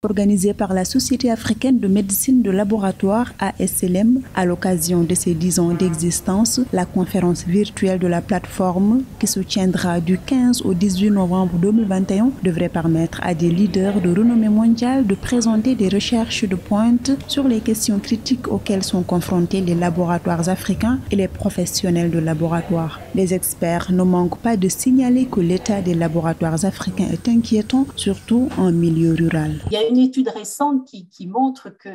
Organisée par la Société africaine de médecine de laboratoire ASLM à l'occasion de ses 10 ans d'existence, la conférence virtuelle de la plateforme qui se tiendra du 15 au 18 novembre 2021 devrait permettre à des leaders de renommée mondiale de présenter des recherches de pointe sur les questions critiques auxquelles sont confrontés les laboratoires africains et les professionnels de laboratoire. Les experts ne manquent pas de signaler que l'état des laboratoires africains est inquiétant, surtout en milieu rural. Il y a une étude récente qui montre que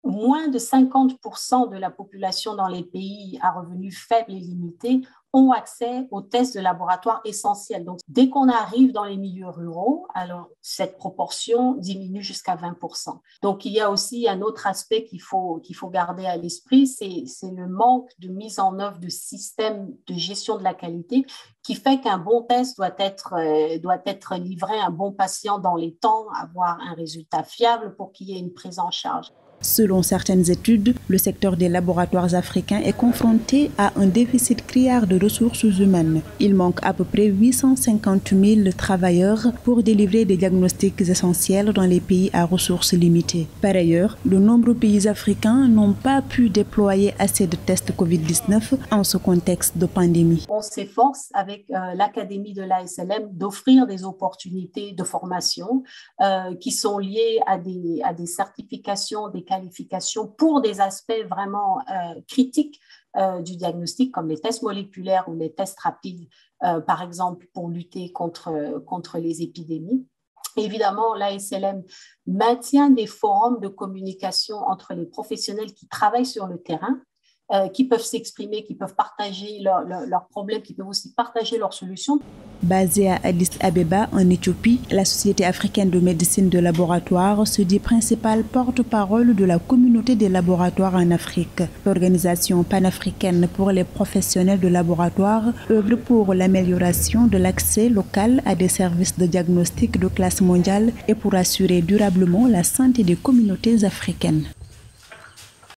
moins de 50% de la population dans les pays à revenus faibles et limités ont accès aux tests de laboratoire essentiels. Donc, dès qu'on arrive dans les milieux ruraux, alors cette proportion diminue jusqu'à 20%. Donc, il y a aussi un autre aspect qu'il faut garder à l'esprit, c'est le manque de mise en œuvre de systèmes de gestion de la qualité qui fait qu'un bon test doit être livré à un bon patient dans les temps, avoir un résultat fiable pour qu'il y ait une prise en charge. Selon certaines études, le secteur des laboratoires africains est confronté à un déficit criard de ressources humaines. Il manque à peu près 850 000 travailleurs pour délivrer des diagnostics essentiels dans les pays à ressources limitées. Par ailleurs, de nombreux pays africains n'ont pas pu déployer assez de tests Covid-19 en ce contexte de pandémie. On s'efforce avec l'Académie de l'ASLM d'offrir des opportunités de formation qui sont liées à des certifications, des qualifications pour des aspects vraiment critiques du diagnostic, comme les tests moléculaires ou les tests rapides, par exemple, pour lutter contre les épidémies. Évidemment, l'ASLM maintient des forums de communication entre les professionnels qui travaillent sur le terrain, qui peuvent s'exprimer, qui peuvent partager leurs problèmes, qui peuvent aussi partager leurs solutions. Basée à Addis Abeba, en Éthiopie, la Société africaine de médecine de laboratoire se dit principale porte-parole de la communauté des laboratoires en Afrique. L'organisation panafricaine pour les professionnels de laboratoire œuvre pour l'amélioration de l'accès local à des services de diagnostic de classe mondiale et pour assurer durablement la santé des communautés africaines.